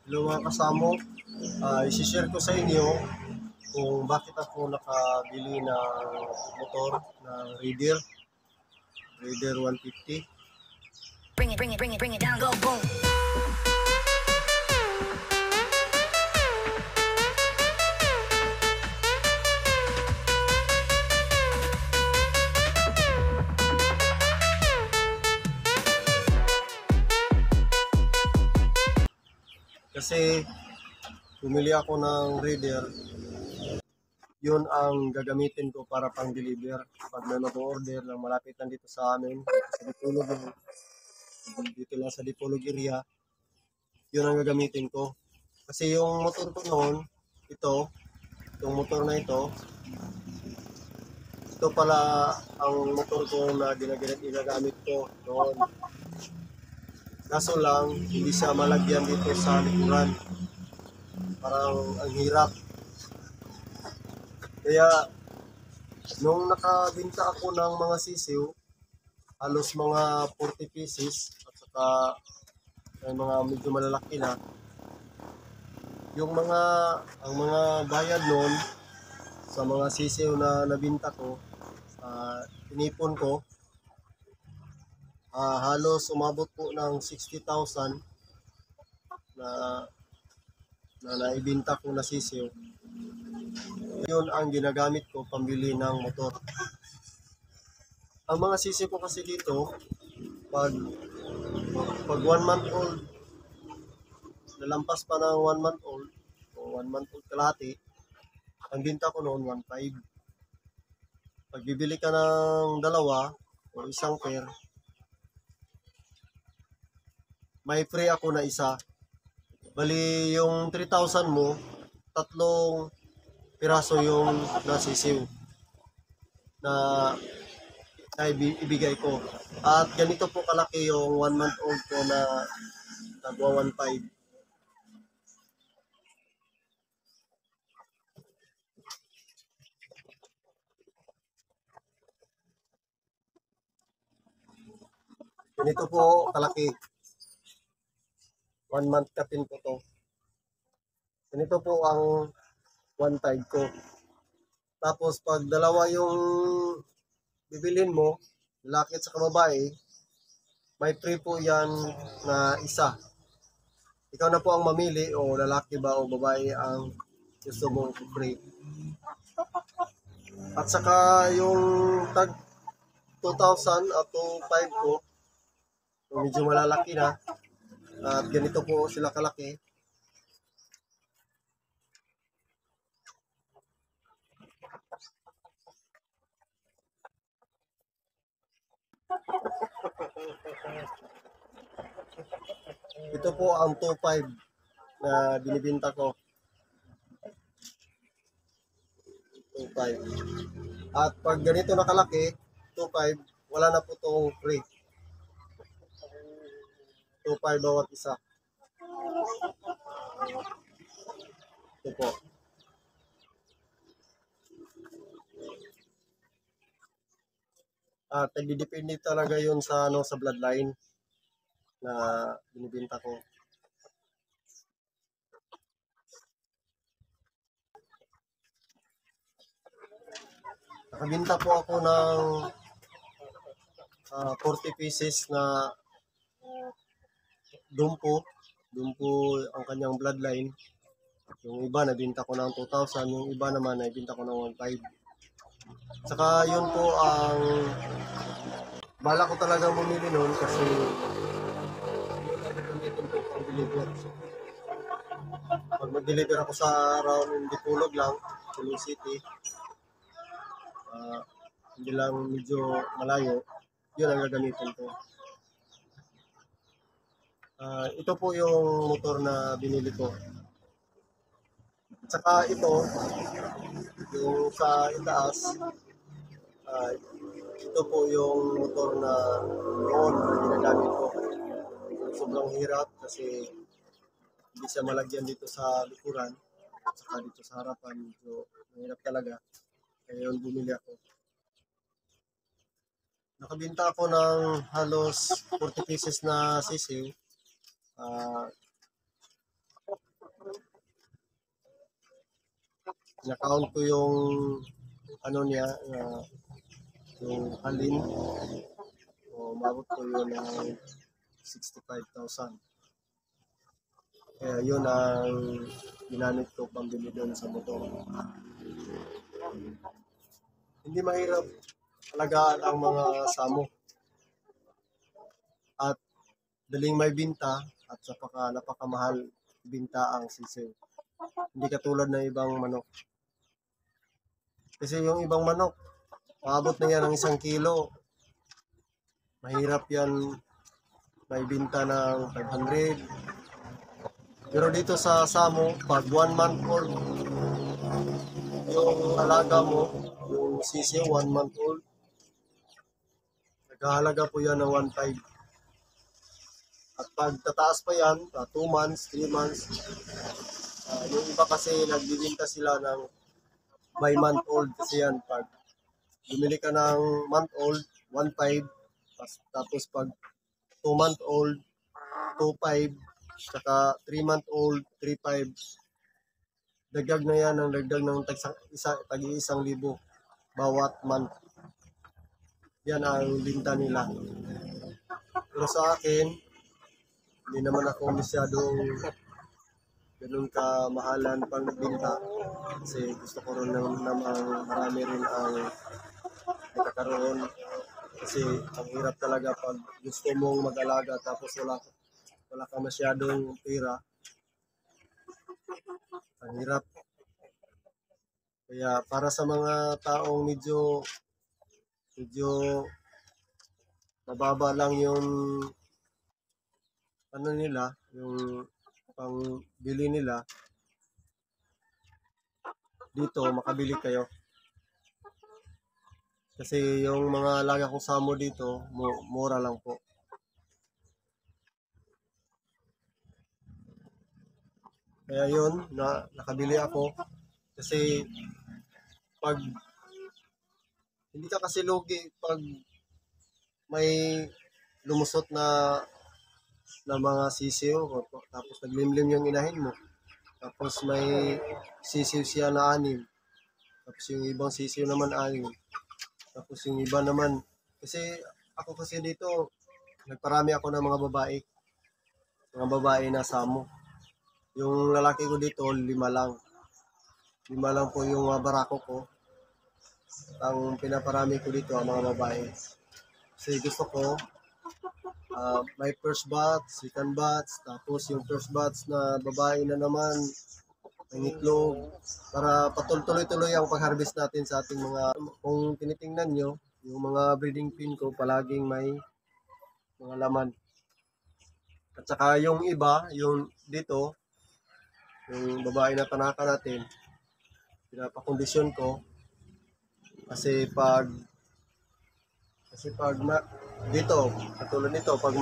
Hello mga kasamo, isi-share ko sa inyo kung bakit ako nakabili ng motor ng Raider 150. Bring it down, go boom. Kasi bumili ako ng Raider, yun ang gagamitin ko para pang deliver. Pag may mag-order na malapit lang dito sa amin, dito lang sa Dipolog area, yun ang gagamitin ko. Kasi yung motor ko noon, itong motor na ito pala ang motor ko na ginagamit ko noon. Kaso lang, hindi siya malagyan dito sa likuran. Parang ang hirap. Kaya, nung nakabinta ako ng mga sisiw, halos mga 40 pieces, at saka may mga medyo malalaki na, ang mga bayad noon sa mga sisiw na nabinta ko, tinipon ko, halos umabot po ng 60,000 na naibinta ko na sisiw. Yun ang ginagamit ko pambili ng motor. Ang mga sisiw ko kasi dito, pag 1 month old, nalampas pa ng 1 month old, o 1 month old kalahati, ang binta ko noon 1.5. Pag bibili ka ng dalawa o isang pair, may free ako na isa. Bali yung 3,000 mo, 3 piraso yung nasisiw na ibigay ko. At ganito po kalaki yung 1 month old ko na nagwa 1.5. Ganito po kalaki. 1 month kapin po to. Ganito po ang 1.5 ko. Tapos pag dalawa yung bibilhin mo, lalaki at saka babae, may free po yan na isa. Ikaw na po ang mamili o lalaki ba o babae ang gusto mong free. At saka yung tag 2,000 at 2,500 ko, medyo malalaki na. At ganito po sila kalaki. Ito po ang 2.5 na binibinta ko. 2.5. At pag ganito na kalaki, 2.5, wala na po itong free. 2.5 bawat isa. Ito po. At nagdidepende talaga yun sa sa bloodline na binibinta ko. Nakabinta po ako ng 40 pieces na dumpo. Dumpo ang kanyang bloodline. Yung iba nabinta ko ng 2,000, yung iba naman nabinta ko ng 1.5. Saka yun po ang bala ko talaga bumili noon kasi gamitin po ang deliver. Pag mag-deliver ako sa around Dipolog lang, Cebu City, hindi lang medyo malayo, yun ang gagamitin ko. Ito po yung motor na binili ko. Saka ito, yung sa itaas, ito po yung motor na noon na ginagamit ko. Sobrang hirap kasi hindi siya malagyan dito sa likuran at saka dito sa harapan. Medyo mahirap talaga. Kaya yun bumili ako. Nakabinta ako ng halos 40 pieces na sisiw. Na-count ko yung ano niya, yung alin. O, umabot ko yun ng 65,000. Kaya yun ang ginamit ko pambili doon sa motor. Hindi mahirap alagaan ang mga samo at daling may binta at napakamahal binta ang sisiw. Hindi katulad ng ibang manok. Kasi yung ibang manok, paabot na yan ng 1 kilo. Mahirap yan may binta ng 500. Pero dito sa Samo, pag 1 month old, yung alaga mo, yung sisiw, 1 month old, naghahalaga po yan ng 1.5. At pag tataas pa yan, 2 months, 3 months, yung iba kasi nagbibinta sila ng by month old kasi yan. Pag bumili ka ng month old, 1.5, tapos pag 2 month old, 2.5, saka 3 month old, 3.5. Dagdag na yan ng dagdag ng tag-1,000 bawat month. Yan ang binta nila. Pero sa akin, hindi naman ako masyadong ganun kamahalan pang nagbinta. Kasi gusto ko rin namang marami rin ang nakakaroon. Kasi ang hirap talaga pag gusto mong mag-alaga tapos wala ka masyadong pera. Ang hirap. Kaya para sa mga taong medyo mababa lang yung ano nila, yung pangbili nila, dito makabili kayo. Kasi yung mga alaga kong samo dito, mura lang po. Kaya yun, nakabili ako. Kasi pag hindi ka kasi lugi pag may lumusot na mga sisiw, tapos naglimlim yung inahin mo. Tapos may sisiw siya na 6. Tapos yung ibang sisiw naman 6. Tapos yung iba naman, kasi ako kasi dito, nagparami ako ng mga babae na samo. Yung lalaki ko dito, 5 lang. 5 lang po yung mga barako ko. Ang pinaparami ko dito, ang mga babae. Kasi gusto ko, may first batch, second batch, tapos yung first batch na babae na naman, may itlog, para patuloy-tuloy ang pag-harvest natin sa ating mga, kung tinitingnan nyo, yung mga breeding pin ko, palaging may mga laman. At saka yung iba, yung dito, yung babae na tanaka natin, pinapakondisyon ko, kasi pag dito, katulad nito, pag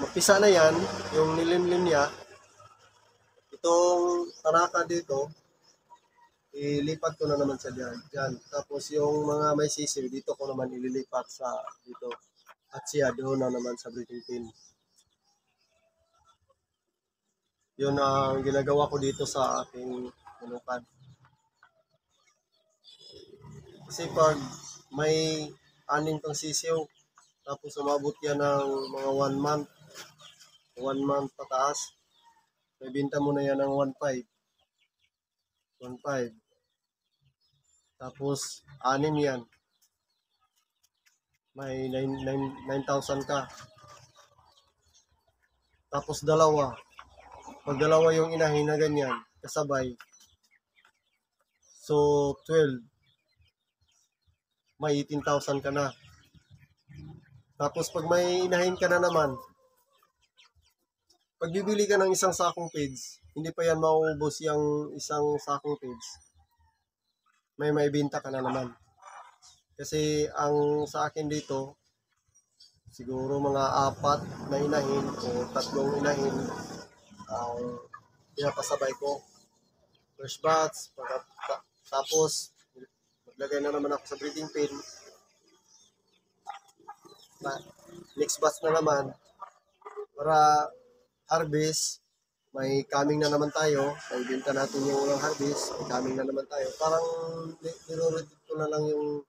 mapisa na yan, yung nilimlim niya, itong tanaka dito, ilipat ko na naman sa dyan. Tapos yung mga may sisiw, dito ko naman ililipat sa dito. At siya doon na naman sa breeding pin. Yun ang ginagawa ko dito sa aking manukan. Kasi pag may 6 kang sisiw, tapos umabot yan ng mga 1 month, 1 month pataas, may binta mo na yan ng 1.5. 1.5. Tapos 6 yan. May 9,000 ka. Tapos dalawa. Pag dalawa yung inahin na ganyan, kasabay. So 12. May 18,000 ka na. Tapos pag may inahin ka na naman, pag bibili ka ng isang sakong pigs, hindi pa yan mauubos yung isang sakong pigs. May maibenta ka na naman. Kasi ang sa akin dito, siguro mga 4 na inahin o 3 inahin ang pinapasabay ko. First batch, tapos maglagay na naman ako sa breeding pin. Next batch na naman para harvest, may coming na naman tayo, may benta natin yung unang harvest, may coming na naman tayo. Parang nire-rotate ko na lang yung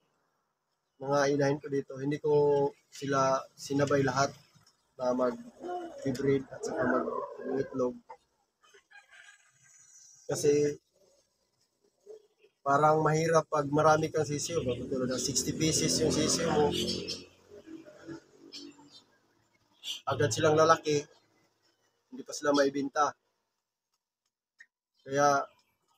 mga inahin ko dito. Hindi ko sila sinabay lahat na mag-breed at saka mag-itlog. Kasi parang mahirap pag marami kang sisiyo. Tulad ng 60 pieces yung sisiyo mo, agad silang lalaki, hindi pa sila maibenta. Kaya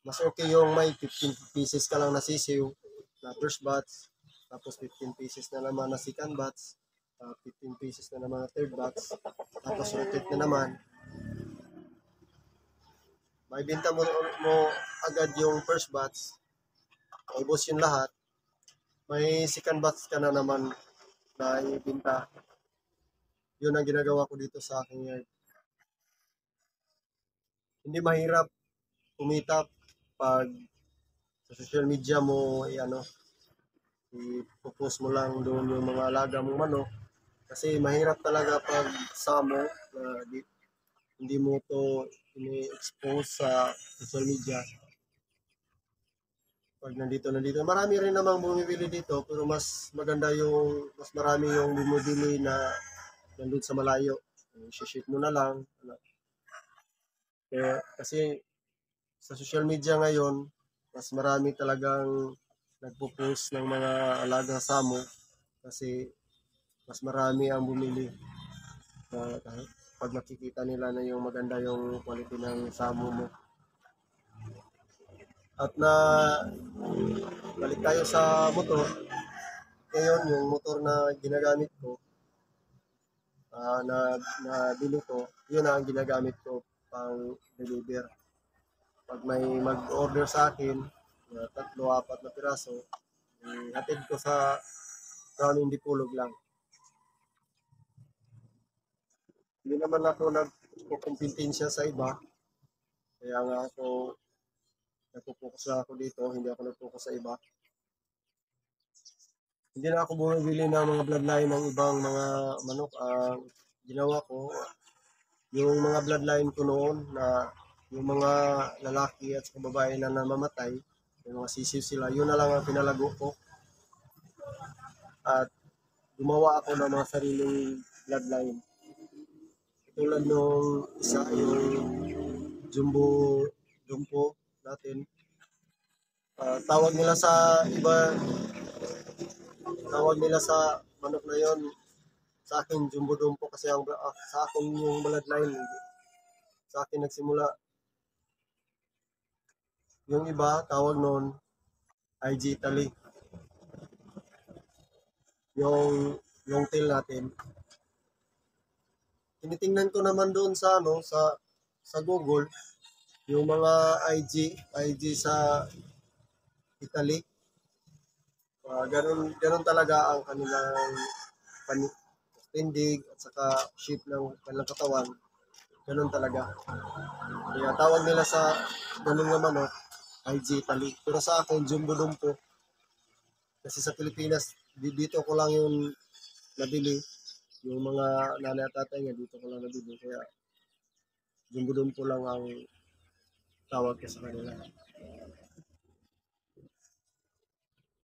mas okay yung may 15 pieces ka lang na sisiyo na first batch, tapos 15 pieces na naman na second batch, 15 pieces na naman na third batch, tapos rotate na naman. Maibenta mo agad yung first batch, maubos yung lahat, may second batch ka na naman na ibenta. Yun ang ginagawa ko dito sa aking yard. Hindi mahirap kumita pag sa social media mo, i-post mo lang doon yung mga alaga mong manok. Kasi mahirap talaga pag samo na hindi mo to ini-expose sa social media. Pag nandito. Marami rin namang bumibili dito, pero mas maganda yung, mas marami yung bumibili na nandun sa malayo. I-ship mo na lang. Kasi sa social media ngayon, mas marami talagang nagpo-post ng mga alagang samo kasi mas marami ang bumili. Pag makikita nila na yung maganda yung quality ng samo mo. At balik tayo sa motor. Ngayon, yung motor na ginagamit ko, na bili ko, yun ang ginagamit ko pang deliver. Pag may mag-order sa akin, 3-4 na piraso, hatid ko sa Browning Dipolog lang. Hindi naman ako nagkukumpetensya sa iba. Kaya nga ako, nagpo-focus lang ako dito, hindi ako nagpo-focus sa iba. Hindi na ako bumibili ng mga bloodline ng ibang mga manok. Ang ginawa ko, yung mga bloodline ko noon na yung mga lalaki at babae na namamatay, yung mga sisiw sila, yun na lang ang pinalago ko. At gumawa ako ng mga sariling bloodline. Tulad nung isa, yung jumbo dumpo natin. Tawag nila sa iba, tawag nila sa manok na yon, sa akin jumbo dumpo kasi sa akin yung bloodline, sa akin nagsimula. Yung iba, tawag noon, IG Italy. Yung long tail natin. Tinitingnan ko naman doon sa sa Google, yung mga IG sa Italy. Ganun talaga ang kanilang tindig at saka shape ng kanilang katawan. Ganun talaga. Kaya tawag nila sa ganun nga manok, IG Italy. Pero sa akin, Jumbo Dumpo. Kasi sa Pilipinas, dito ko lang yung nabili. Yung mga nanay at tatay niya, dito ko lang nabili. Kaya Jumbo Dumpo lang ang tawag ko sa kanila.